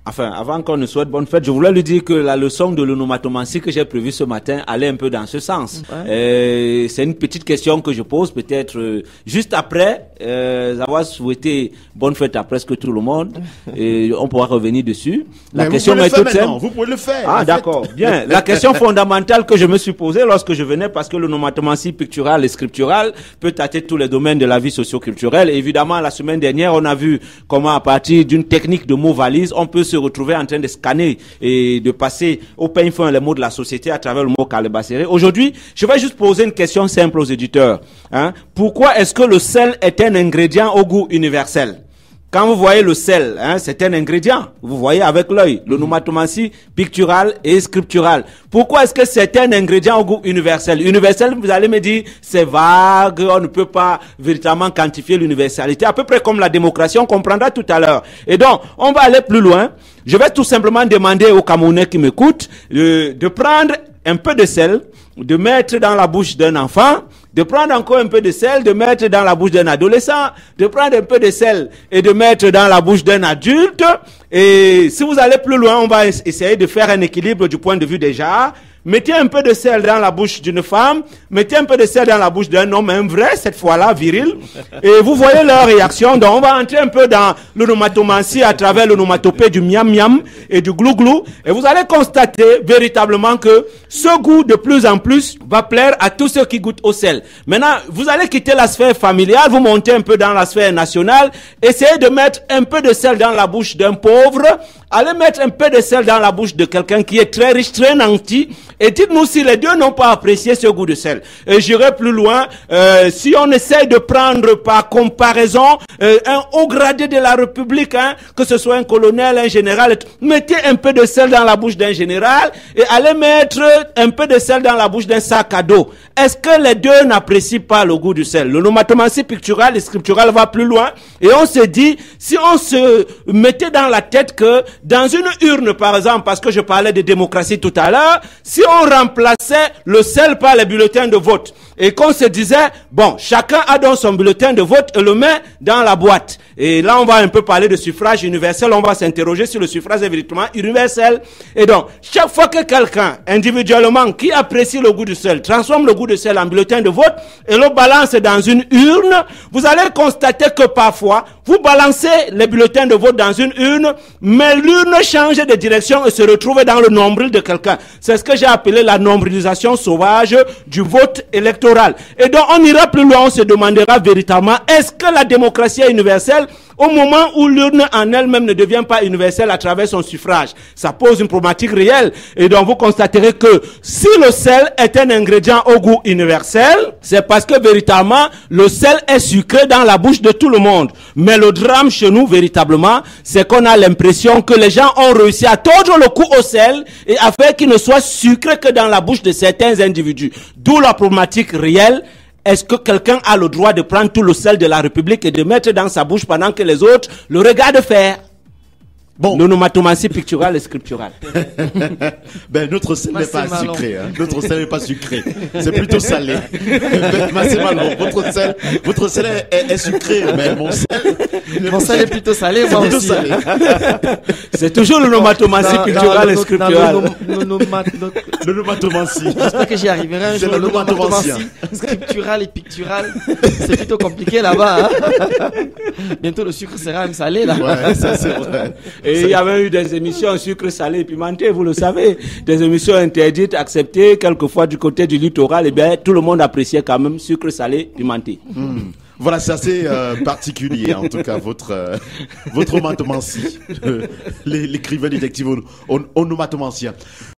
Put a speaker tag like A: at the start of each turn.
A: Enfin, avant qu'on ne souhaite bonne fête, je voulais lui dire que la leçon de l'onomatopée que j'ai prévue ce matin allait un peu dans ce sens. Ouais. C'est une petite question que je pose, peut-être juste après avoir souhaité bonne fête à presque tout le monde. Et on pourra revenir dessus.
B: La question est toute simple. Vous pouvez le faire.
A: Ah, d'accord. Bien. La question fondamentale que je me suis posée lorsque je venais, parce que l'onomatopée picturale et scripturale peut tâter tous les domaines de la vie socio-culturelle. Et évidemment, la semaine dernière, on a vu comment, à partir d'une technique de mots valise, on peut se retrouver en train de scanner et de passer au peigne fin les mots de la société à travers le mot calebasséré. Aujourd'hui, je vais juste poser une question simple aux éditeurs. Pourquoi est-ce que le sel est un ingrédient au goût universel? Quand vous voyez le sel, c'est un ingrédient. Vous voyez avec l'œil, l'onomatopée picturale et scripturale. Pourquoi est-ce que c'est un ingrédient au goût universel? Universel, vous allez me dire, c'est vague, on ne peut pas véritablement quantifier l'universalité. À peu près comme la démocratie, on comprendra tout à l'heure. Et donc, on va aller plus loin. Je vais tout simplement demander aux Camerounais qui m'écoutent de prendre un peu de sel, de mettre dans la bouche d'un enfant, de prendre encore un peu de sel, de mettre dans la bouche d'un adolescent, de prendre un peu de sel et de mettre dans la bouche d'un adulte. Et si vous allez plus loin, on va essayer de faire un équilibre du point de vue des genres. Mettez un peu de sel dans la bouche d'une femme, mettez un peu de sel dans la bouche d'un homme, un vrai, cette fois-là, viril, et vous voyez leur réaction. Donc, on va entrer un peu dans l'onomatopée à travers l'onomatopée du miam miam et du glou glou, et vous allez constater véritablement que ce goût de plus en plus va plaire à tous ceux qui goûtent au sel. Maintenant, vous allez quitter la sphère familiale, vous montez un peu dans la sphère nationale, essayez de mettre un peu de sel dans la bouche d'un pauvre, allez mettre un peu de sel dans la bouche de quelqu'un qui est très riche, très nanti, et dites-nous si les deux n'ont pas apprécié ce goût de sel. Et j'irai plus loin, si on essaye de prendre par comparaison un haut gradé de la République, que ce soit un colonel, un général, mettez un peu de sel dans la bouche d'un général et allez mettre un peu de sel dans la bouche d'un sac à dos. Est-ce que les deux n'apprécient pas le goût du sel? L'onomatopée picturale et scripturale va plus loin et on se dit, si on se mettait dans la tête que dans une urne, par exemple, parce que je parlais de démocratie tout à l'heure, si on remplaçait le sel par les bulletins de vote et qu'on se disait, bon, chacun a donc son bulletin de vote et le met dans la boîte. Et là, on va un peu parler de suffrage universel, on va s'interroger sur le suffrage est véritablement universel. Et donc, chaque fois que quelqu'un, individuellement, qui apprécie le goût du sel, transforme le goût du sel en bulletin de vote et le balance dans une urne, vous allez constater que parfois, vous balancez les bulletins de vote dans une urne, mais l'urne change de direction et se retrouve dans le nombril de quelqu'un. C'est ce que j'ai appelé la nombrilisation sauvage du vote électoral. Et donc, on ira plus loin, on se demandera véritablement, est-ce que la démocratie est universelle au moment où l'urne en elle-même ne devient pas universelle à travers son suffrage? Ça pose une problématique réelle. Et donc, vous constaterez que si le sel est un ingrédient au goût universel, c'est parce que véritablement, le sel est sucré dans la bouche de tout le monde. Mais le drame chez nous, véritablement, c'est qu'on a l'impression que les gens ont réussi à tordre le cou au sel et à faire qu'il ne soit sucré que dans la bouche de certains individus. D'où la problématique réelle. Est-ce que quelqu'un a le droit de prendre tout le sel de la République et de mettre dans sa bouche pendant que les autres le regardent faire? Bon. L'onomatopée picturale et scripturale.
B: Ben, notre sel n'est pas sucré, Notre sel n'est pas sucré. C'est plutôt salé. Ben, c'est malin. Votre sel est sucré, mais mon sel
C: est plutôt salé, moi aussi.
B: Salé.
A: C'est toujours l'onomatopée picturale et scripturale.
B: L'onomatopée.
C: J'espère que j'y arriverai un jour. L'onomatopée scripturale et picturale. C'est plutôt compliqué là-bas, Bientôt le sucre sera même salé, là.
B: Ouais, ça c'est vrai.
A: Et il y avait eu des émissions sucre salé et pimenté, vous le savez. Des émissions interdites, acceptées, quelquefois du côté du littoral. Et bien, tout le monde appréciait quand même sucre salé, pimenté.
B: Voilà, c'est assez particulier, en tout cas, votre onomatopée. L'écrivain détective onomatopée.